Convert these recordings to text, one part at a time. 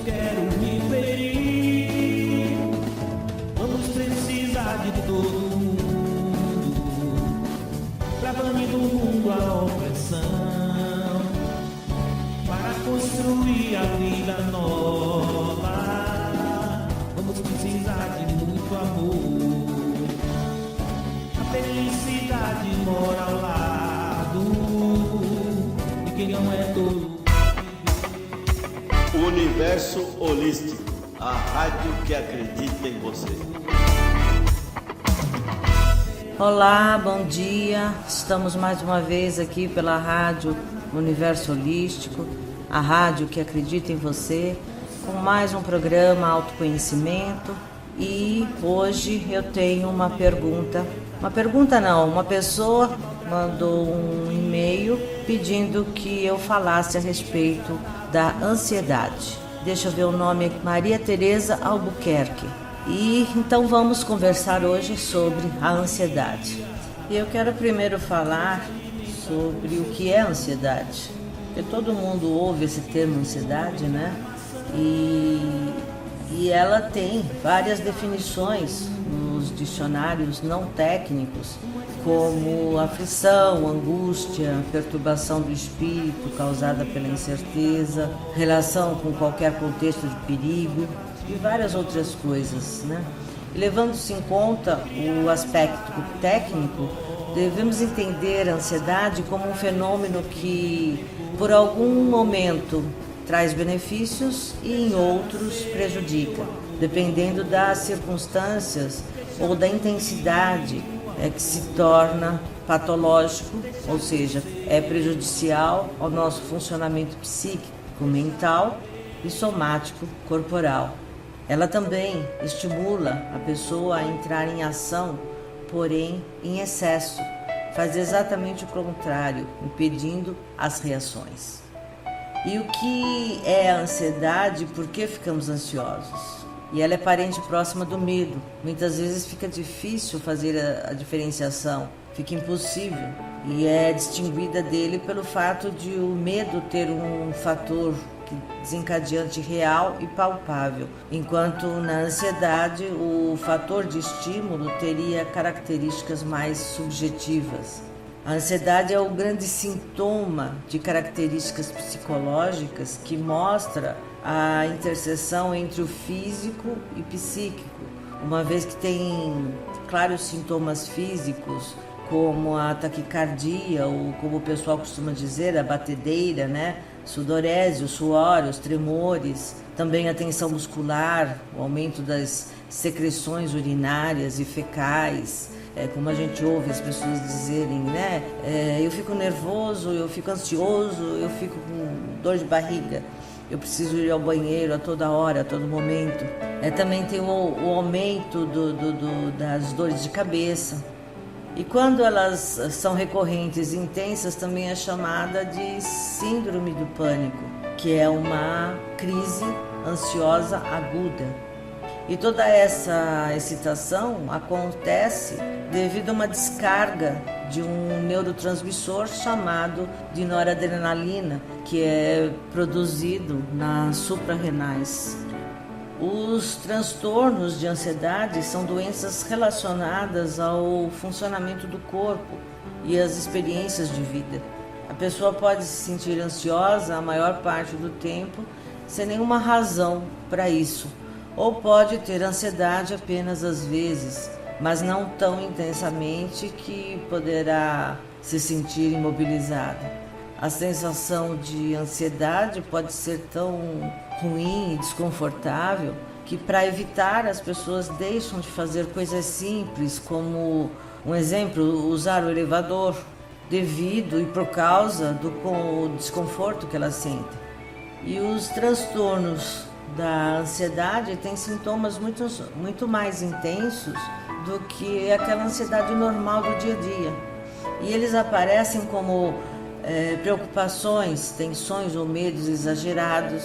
quero me ferir. Vamos precisar de todo mundo pra banir do mundo a opressão, para construir a vida nova. Vamos precisar de muito amor. A felicidade mora ao lado de quem não é tolo. Universo Holístico, a rádio que acredita em você. Olá, bom dia. Estamos mais uma vez aqui pela rádio Universo Holístico, a rádio que acredita em você, com mais um programa Autoconhecimento. E hoje eu tenho uma pergunta. Uma pessoa mandou um e-mail pedindo que eu falasse a respeito da ansiedade. Deixa eu ver o nome, Maria Tereza Albuquerque. E então vamos conversar hoje sobre a ansiedade. E eu quero primeiro falar sobre o que é ansiedade. Porque todo mundo ouve esse termo ansiedade, né? E ela tem várias definições nos dicionários não técnicos, como aflição, angústia, perturbação do espírito causada pela incerteza, relação com qualquer contexto de perigo e várias outras coisas, né? E levando-se em conta o aspecto técnico, devemos entender a ansiedade como um fenômeno que, por algum momento, traz benefícios e em outros prejudica, dependendo das circunstâncias ou da intensidade que se torna patológico, ou seja, é prejudicial ao nosso funcionamento psíquico, mental e somático corporal. Ela também estimula a pessoa a entrar em ação, porém em excesso, faz exatamente o contrário, impedindo as reações. E o que é a ansiedade e por que ficamos ansiosos? E ela é parente próxima do medo. Muitas vezes fica difícil fazer a diferenciação, fica impossível. E é distinguida dele pelo fato de o medo ter um fator desencadeante real e palpável, enquanto na ansiedade o fator de estímulo teria características mais subjetivas. A ansiedade é o grande sintoma de características psicológicas que mostra a interseção entre o físico e psíquico, uma vez que tem claros sintomas físicos, como a taquicardia, ou como o pessoal costuma dizer, a batedeira, né? Sudorese, o suor, os tremores, também a tensão muscular, o aumento das secreções urinárias e fecais, como a gente ouve as pessoas dizerem, né? Eu fico nervoso, eu fico ansioso, eu fico com dor de barriga, eu preciso ir ao banheiro a toda hora, a todo momento. Também tem o aumento das dores de cabeça. E quando elas são recorrentes e intensas, também é chamada de síndrome do pânico, que é uma crise ansiosa aguda. E toda essa excitação acontece devido a uma descarga de um neurotransmissor chamado de noradrenalina, que é produzido nas suprarrenais. Os transtornos de ansiedade são doenças relacionadas ao funcionamento do corpo e às experiências de vida. A pessoa pode se sentir ansiosa a maior parte do tempo sem nenhuma razão para isso, ou pode ter ansiedade apenas às vezes, mas não tão intensamente que poderá se sentir imobilizada. A sensação de ansiedade pode ser tão ruim e desconfortável que, para evitar, as pessoas deixam de fazer coisas simples, como, um exemplo, usar o elevador, devido e por causa do desconforto que elas sentem. E os transtornos da ansiedade têm sintomas muito mais intensos do que aquela ansiedade normal do dia a dia. E eles aparecem como preocupações, tensões ou medos exagerados.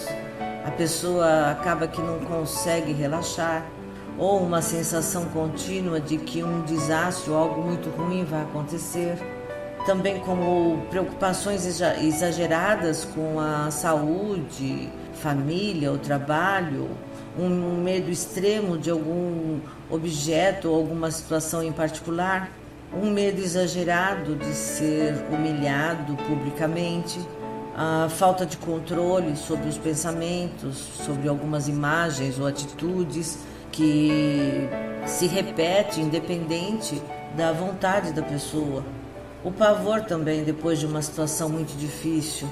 A pessoa acaba que não consegue relaxar, ou uma sensação contínua de que um desastre ou algo muito ruim vai acontecer. Também como preocupações exageradas com a saúde, família, o trabalho, um medo extremo de algum objeto ou alguma situação em particular, um medo exagerado de ser humilhado publicamente, a falta de controle sobre os pensamentos, sobre algumas imagens ou atitudes que se repete independente da vontade da pessoa. O pavor também depois de uma situação muito difícil.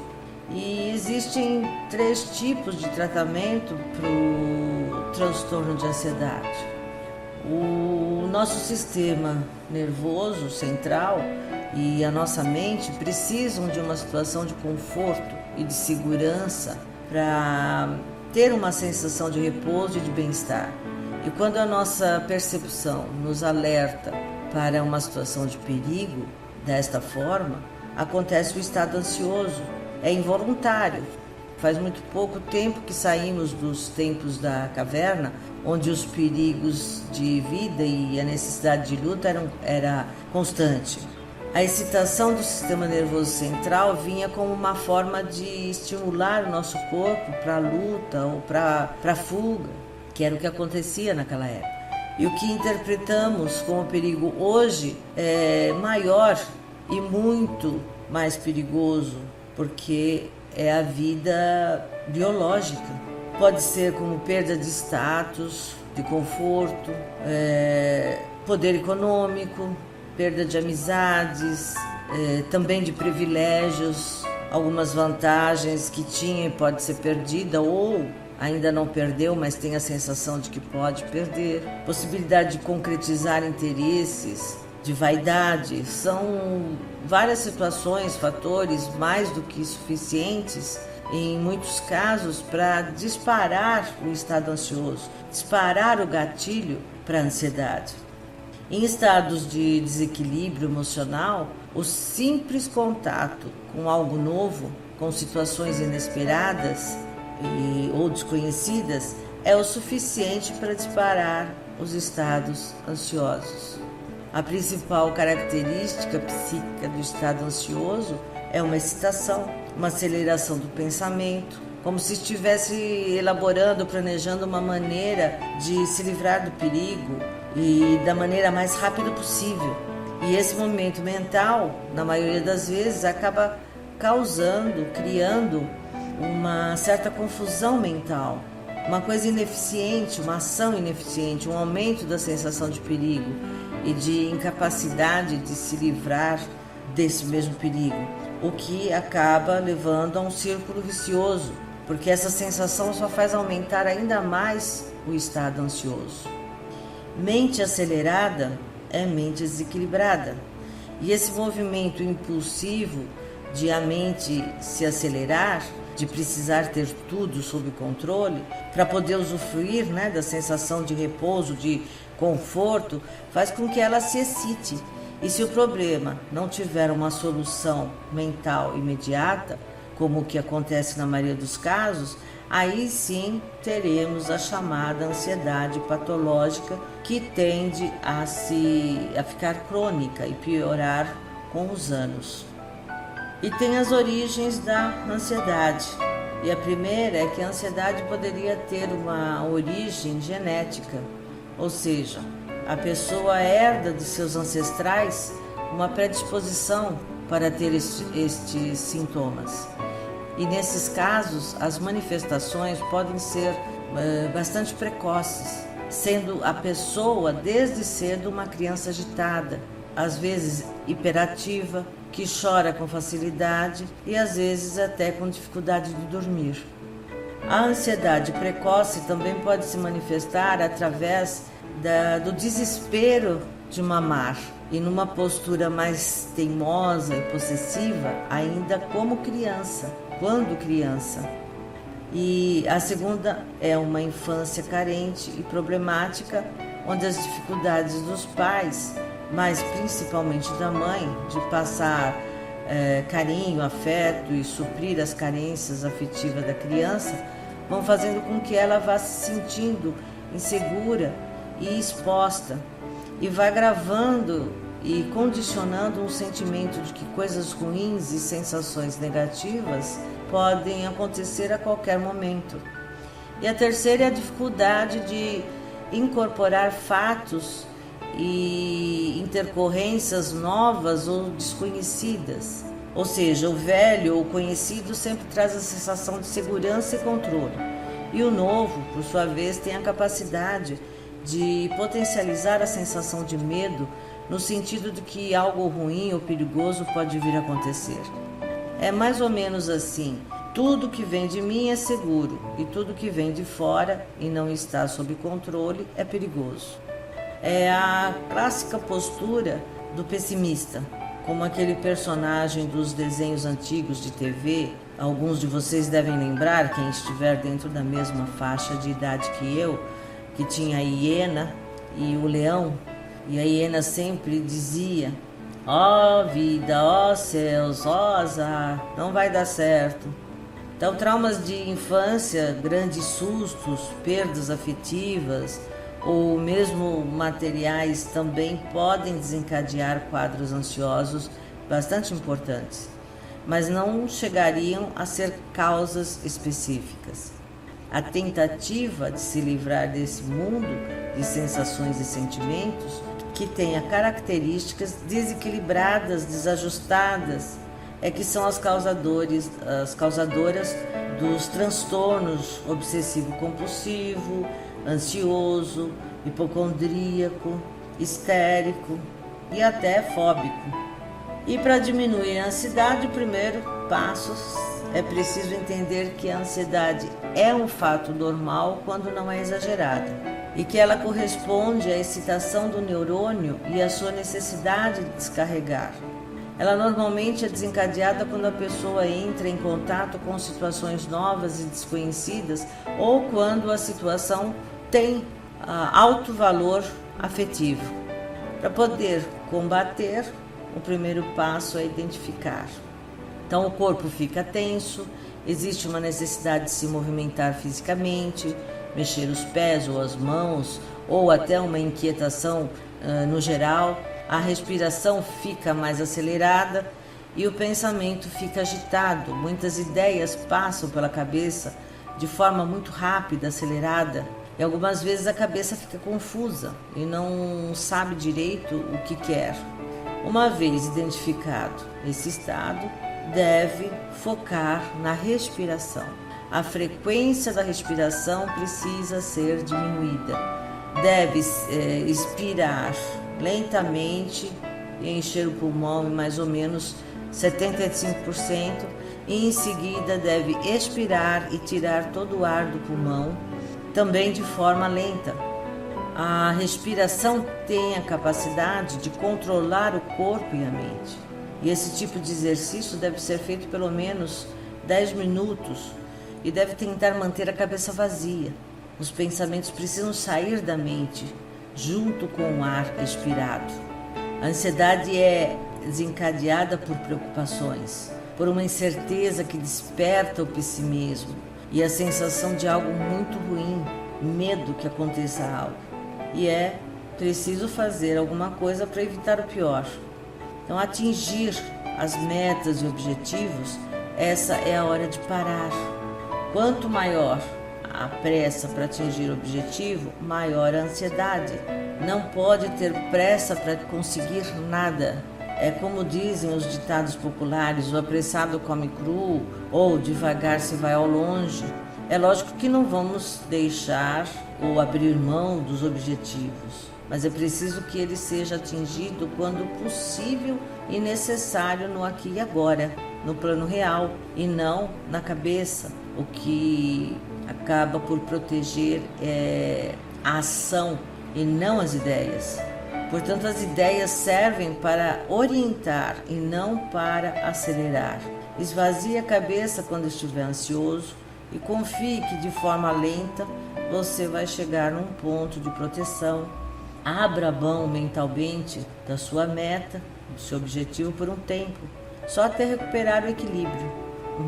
E existem 3 tipos de tratamento para o transtorno de ansiedade. O nosso sistema nervoso central e a nossa mente precisam de uma situação de conforto e de segurança para ter uma sensação de repouso e de bem-estar. E quando a nossa percepção nos alerta para uma situação de perigo, desta forma, acontece o estado ansioso. É involuntário. Faz muito pouco tempo que saímos dos tempos da caverna, onde os perigos de vida e a necessidade de luta era constante. A excitação do sistema nervoso central vinha como uma forma de estimular o nosso corpo para a luta ou para a fuga, que era o que acontecia naquela época. E o que interpretamos como perigo hoje é maior e muito mais perigoso, porque é a vida biológica. Pode ser como perda de status, de conforto, poder econômico, perda de amizades, também de privilégios, algumas vantagens que tinha e pode ser perdida ou ainda não perdeu, mas tem a sensação de que pode perder. Possibilidade de concretizar interesses, de vaidade, são várias situações, fatores mais do que suficientes, em muitos casos, para disparar o estado ansioso, disparar o gatilho para a ansiedade. Em estados de desequilíbrio emocional, o simples contato com algo novo, com situações inesperadas ou desconhecidas, é o suficiente para disparar os estados ansiosos. A principal característica psíquica do estado ansioso é uma excitação, uma aceleração do pensamento, como se estivesse elaborando, planejando uma maneira de se livrar do perigo e da maneira mais rápida possível. E esse momento mental, na maioria das vezes, acaba criando uma certa confusão mental, uma coisa ineficiente, uma ação ineficiente, um aumento da sensação de perigo e de incapacidade de se livrar desse mesmo perigo, o que acaba levando a um círculo vicioso, porque essa sensação só faz aumentar ainda mais o estado ansioso. Mente acelerada é mente desequilibrada, e esse movimento impulsivo de a mente se acelerar, de precisar ter tudo sob controle, para poder usufruir da sensação de repouso, de conforto, faz com que ela se excite. E se o problema não tiver uma solução mental imediata, como o que acontece na maioria dos casos, aí sim teremos a chamada ansiedade patológica, que tende a ficar crônica e piorar com os anos. E tem as origens da ansiedade. E a primeira é que a ansiedade poderia ter uma origem genética, ou seja, a pessoa herda de seus ancestrais uma predisposição para ter estes sintomas. E nesses casos, as manifestações podem ser bastante precoces, sendo a pessoa desde cedo uma criança agitada, às vezes hiperativa, que chora com facilidade e às vezes até com dificuldade de dormir. A ansiedade precoce também pode se manifestar através do desespero de mamar e numa postura mais teimosa e possessiva ainda como criança, quando criança. E a segunda é uma infância carente e problemática, onde as dificuldades dos pais, mas principalmente da mãe, de passar carinho, afeto e suprir as carências afetivas da criança, vão fazendo com que ela vá se sentindo insegura e exposta, e vai gravando e condicionando um sentimento de que coisas ruins e sensações negativas podem acontecer a qualquer momento. E a terceira é a dificuldade de incorporar fatos e intercorrências novas ou desconhecidas. Ou seja, o velho ou conhecido sempre traz a sensação de segurança e controle. E o novo, por sua vez, tem a capacidade de potencializar a sensação de medo no sentido de que algo ruim ou perigoso pode vir a acontecer. É mais ou menos assim: tudo que vem de mim é seguro e tudo que vem de fora e não está sob controle é perigoso. É a clássica postura do pessimista, como aquele personagem dos desenhos antigos de TV. Alguns de vocês devem lembrar, quem estiver dentro da mesma faixa de idade que eu, que tinha a hiena e o leão, e a hiena sempre dizia: ó vida, ó céus, ó azar, não vai dar certo. Então, traumas de infância, grandes sustos, perdas afetivas ou mesmo materiais também podem desencadear quadros ansiosos bastante importantes, mas não chegariam a ser causas específicas. A tentativa de se livrar desse mundo de sensações e sentimentos que tenha características desequilibradas, desajustadas, é que são as causadoras dos transtornos obsessivo-compulsivo, ansioso, hipocondríaco, histérico e até fóbico. E para diminuir a ansiedade, o primeiro passo é preciso entender que a ansiedade é um fato normal quando não é exagerada e que ela corresponde à excitação do neurônio e à sua necessidade de descarregar. Ela normalmente é desencadeada quando a pessoa entra em contato com situações novas e desconhecidas ou quando a situação tem alto valor afetivo. Para poder combater, o primeiro passo é identificar. Então o corpo fica tenso, existe uma necessidade de se movimentar fisicamente, mexer os pés ou as mãos, ou até uma inquietação no geral. A respiração fica mais acelerada e o pensamento fica agitado. Muitas ideias passam pela cabeça de forma muito rápida, acelerada, e algumas vezes a cabeça fica confusa e não sabe direito o que quer. Uma vez identificado esse estado, deve focar na respiração. A frequência da respiração precisa ser diminuída. Deve expirar lentamente e encher o pulmão em mais ou menos 75% e em seguida deve expirar e tirar todo o ar do pulmão, também de forma lenta. A respiração tem a capacidade de controlar o corpo e a mente. E esse tipo de exercício deve ser feito pelo menos 10 minutos e deve tentar manter a cabeça vazia. Os pensamentos precisam sair da mente junto com o ar expirado. A ansiedade é desencadeada por preocupações, por uma incerteza que desperta o pessimismo e a sensação de algo muito ruim, medo que aconteça algo. E é preciso fazer alguma coisa para evitar o pior. Então, atingir as metas e objetivos, essa é a hora de parar. Quanto maior a pressa para atingir o objetivo, maior a ansiedade. Não pode ter pressa para conseguir nada. É como dizem os ditados populares: o apressado come cru, ou devagar se vai ao longe. É lógico que não vamos deixar ou abrir mão dos objetivos, mas é preciso que ele seja atingido quando possível e necessário no aqui e agora, no plano real e não na cabeça, o que acaba por proteger a ação e não as ideias. Portanto, as ideias servem para orientar e não para acelerar. Esvazie a cabeça quando estiver ansioso e confie que de forma lenta você vai chegar num ponto de proteção. Abra mão mentalmente da sua meta, do seu objetivo por um tempo, só até recuperar o equilíbrio.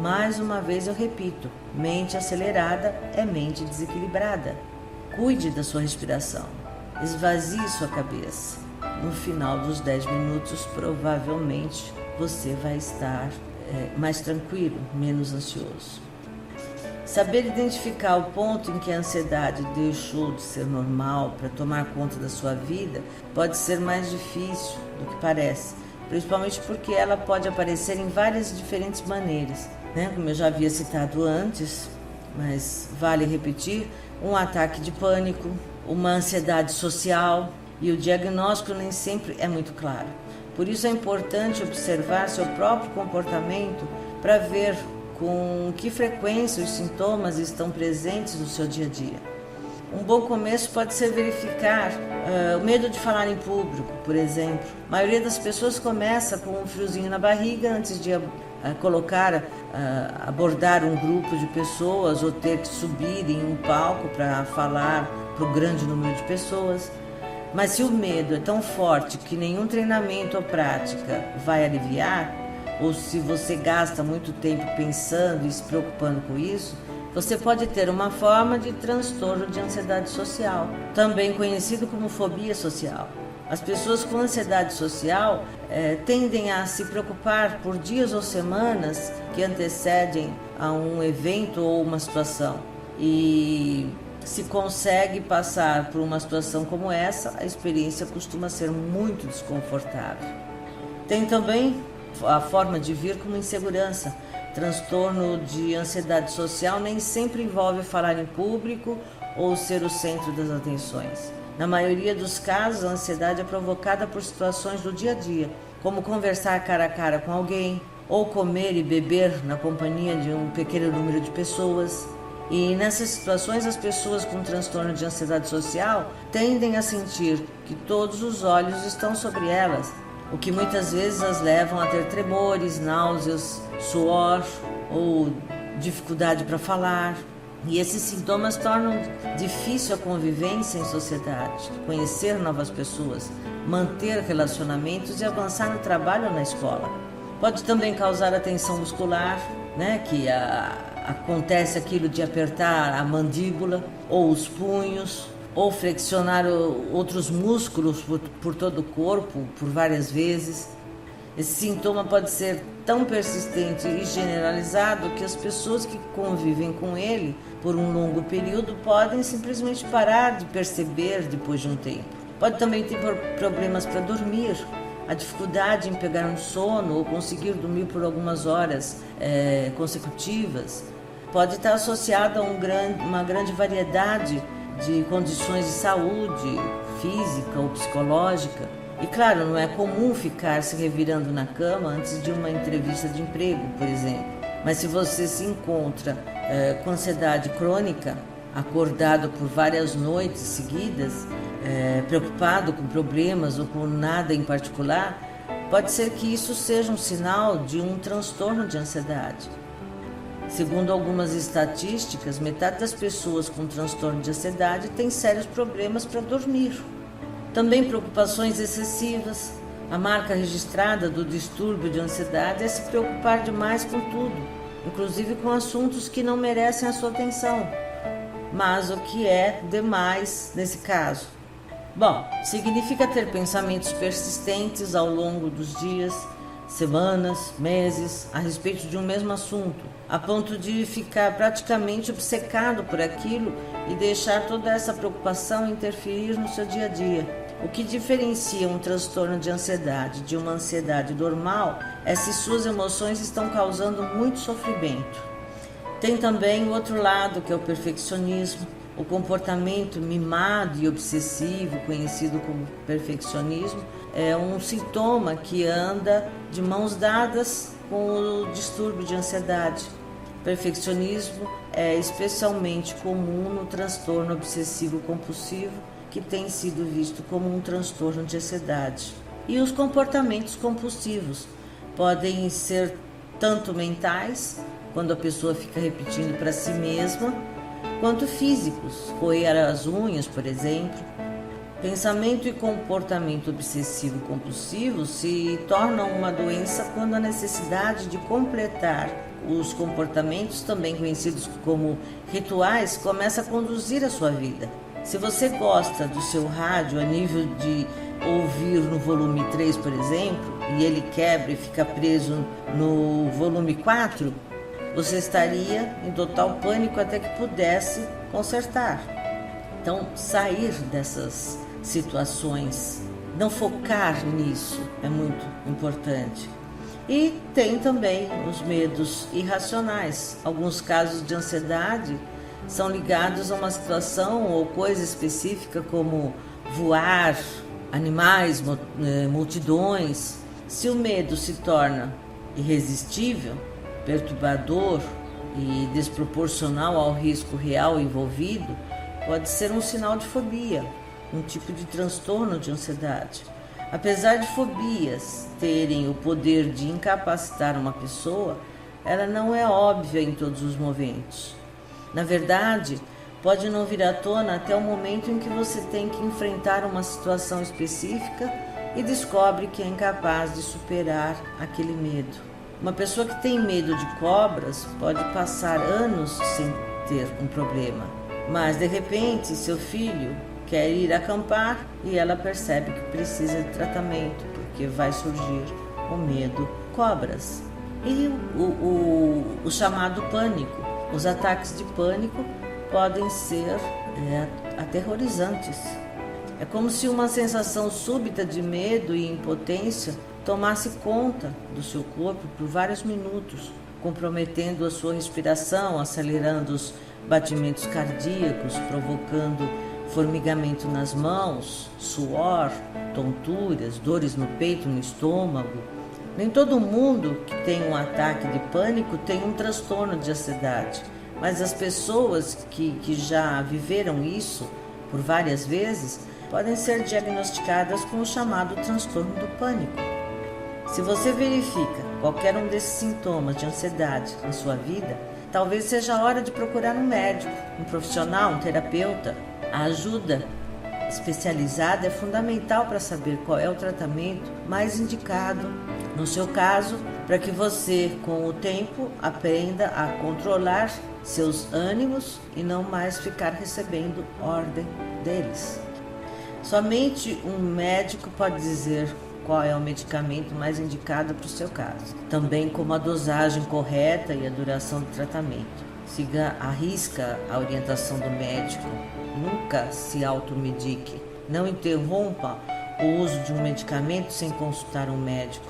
Mais uma vez eu repito, mente acelerada é mente desequilibrada. Cuide da sua respiração, esvazie sua cabeça. No final dos 10 minutos, provavelmente você vai estar mais tranquilo, menos ansioso. Saber identificar o ponto em que a ansiedade deixou de ser normal para tomar conta da sua vida pode ser mais difícil do que parece, principalmente porque ela pode aparecer em várias diferentes maneiras, né? Como eu já havia citado antes, mas vale repetir, um ataque de pânico, uma ansiedade social, e o diagnóstico nem sempre é muito claro. Por isso é importante observar seu próprio comportamento para ver com que frequência os sintomas estão presentes no seu dia a dia. Um bom começo pode ser verificar o medo de falar em público, por exemplo. A maioria das pessoas começa com um friozinho na barriga antes de abordar um grupo de pessoas ou ter que subir em um palco para falar para um grande número de pessoas. Mas se o medo é tão forte que nenhum treinamento ou prática vai aliviar, ou se você gasta muito tempo pensando e se preocupando com isso, você pode ter uma forma de transtorno de ansiedade social, também conhecido como fobia social. As pessoas com ansiedade social tendem a se preocupar por dias ou semanas que antecedem a um evento ou uma situação. E se consegue passar por uma situação como essa, a experiência costuma ser muito desconfortável. Tem também a forma de vir como insegurança. Transtorno de ansiedade social nem sempre envolve falar em público ou ser o centro das atenções. Na maioria dos casos, a ansiedade é provocada por situações do dia a dia, como conversar cara a cara com alguém, ou comer e beber na companhia de um pequeno número de pessoas. E nessas situações, as pessoas com transtorno de ansiedade social tendem a sentir que todos os olhos estão sobre elas, o que muitas vezes as levam a ter tremores, náuseas, suor ou dificuldade para falar. E esses sintomas tornam difícil a convivência em sociedade, conhecer novas pessoas, manter relacionamentos e avançar no trabalho ou na escola. Pode também causar a tensão muscular, né, que acontece aquilo de apertar a mandíbula ou os punhos, ou flexionar outros músculos por todo o corpo por várias vezes. Esse sintoma pode ser tão persistente e generalizado que as pessoas que convivem com ele por um longo período podem simplesmente parar de perceber depois de um tempo. Pode também ter problemas para dormir, a dificuldade em pegar um sono ou conseguir dormir por algumas horas consecutivas. Pode estar associado a uma grande variedade de condições de saúde, física ou psicológica. E claro, não é comum ficar se revirando na cama antes de uma entrevista de emprego, por exemplo. Mas se você se encontra com ansiedade crônica, acordado por várias noites seguidas, preocupado com problemas ou com nada em particular, pode ser que isso seja um sinal de um transtorno de ansiedade. Segundo algumas estatísticas, metade das pessoas com transtorno de ansiedade tem sérios problemas para dormir. Também preocupações excessivas. A marca registrada do distúrbio de ansiedade é se preocupar demais com tudo, inclusive com assuntos que não merecem a sua atenção. Mas o que é demais nesse caso? Bom, significa ter pensamentos persistentes ao longo dos dias, semanas, meses, a respeito de um mesmo assunto, a ponto de ficar praticamente obcecado por aquilo e deixar toda essa preocupação interferir no seu dia a dia. O que diferencia um transtorno de ansiedade de uma ansiedade normal é se suas emoções estão causando muito sofrimento. Tem também o outro lado, que é o perfeccionismo. O comportamento mimado e obsessivo, conhecido como perfeccionismo, é um sintoma que anda de mãos dadas com o distúrbio de ansiedade. Perfeccionismo é especialmente comum no transtorno obsessivo-compulsivo, que tem sido visto como um transtorno de ansiedade. E os comportamentos compulsivos podem ser tanto mentais, quando a pessoa fica repetindo para si mesma, quanto físicos, roer as unhas, por exemplo. Pensamento e comportamento obsessivo-compulsivo se tornam uma doença quando a necessidade de completar os comportamentos, também conhecidos como rituais, começa a conduzir a sua vida. Se você gosta do seu rádio a nível de ouvir no volume 3, por exemplo, e ele quebra e fica preso no volume 4, você estaria em total pânico até que pudesse consertar. Então, sair dessas situações, não focar nisso é muito importante. E tem também os medos irracionais. Alguns casos de ansiedade são ligados a uma situação ou coisa específica, como voar, animais, multidões. Se o medo se torna irresistível, perturbador e desproporcional ao risco real envolvido, pode ser um sinal de fobia, um tipo de transtorno de ansiedade. Apesar de fobias terem o poder de incapacitar uma pessoa, ela não é óbvia em todos os momentos. Na verdade, pode não vir à tona até o momento em que você tem que enfrentar uma situação específica e descobre que é incapaz de superar aquele medo. Uma pessoa que tem medo de cobras pode passar anos sem ter um problema, mas de repente seu filho quer ir acampar e ela percebe que precisa de tratamento, porque vai surgir o medo cobras. E o chamado pânico. Os ataques de pânico podem ser aterrorizantes. É como se uma sensação súbita de medo e impotência tomasse conta do seu corpo por vários minutos, comprometendo a sua respiração, acelerando os batimentos cardíacos, provocando formigamento nas mãos, suor, tonturas, dores no peito, no estômago. Nem todo mundo que tem um ataque de pânico tem um transtorno de ansiedade, mas as pessoas que já viveram isso por várias vezes podem ser diagnosticadas com o chamado transtorno do pânico. Se você verifica qualquer um desses sintomas de ansiedade na sua vida, talvez seja a hora de procurar um médico, um profissional, um terapeuta. A ajuda especializada é fundamental para saber qual é o tratamento mais indicado, no seu caso, para que você, com o tempo, aprenda a controlar seus ânimos e não mais ficar recebendo ordem deles. Somente um médico pode dizer qual é o medicamento mais indicado para o seu caso, também como a dosagem correta e a duração do tratamento. Siga à risca a orientação do médico. Nunca se automedique. Não interrompa o uso de um medicamento sem consultar um médico.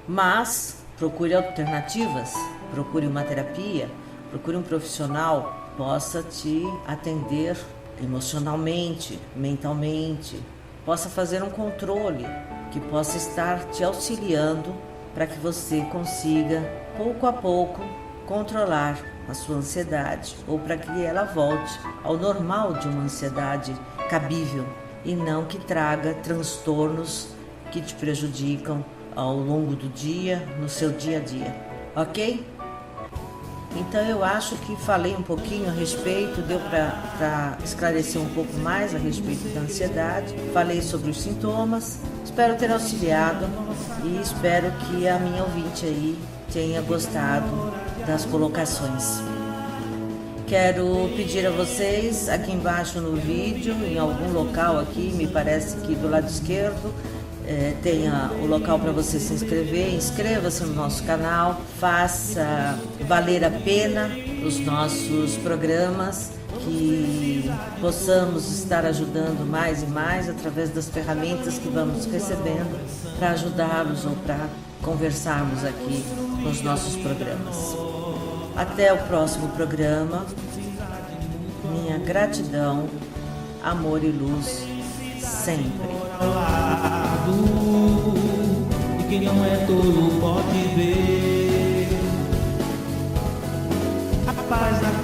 Mas procure alternativas, procure uma terapia, procure um profissional que possa te atender emocionalmente, mentalmente, possa fazer um controle, que possa estar te auxiliando para que você consiga, pouco a pouco, controlar a sua ansiedade, ou para que ela volte ao normal de uma ansiedade cabível e não que traga transtornos que te prejudicam ao longo do dia, no seu dia a dia, ok? Então eu acho que falei um pouquinho a respeito, deu para esclarecer um pouco mais a respeito da ansiedade, falei sobre os sintomas, espero ter auxiliado e espero que a minha ouvinte aí tenha gostado das colocações. Quero pedir a vocês, aqui embaixo no vídeo, em algum local aqui, me parece que do lado esquerdo, tenha o local para você se inscrever. Inscreva-se no nosso canal, faça valer a pena os nossos programas, que possamos estar ajudando mais e mais através das ferramentas que vamos recebendo para ajudá-los ou para conversarmos aqui nos nossos programas. Até o próximo programa. Minha gratidão, amor e luz sempre. E quem não é tolo pode ver a paz da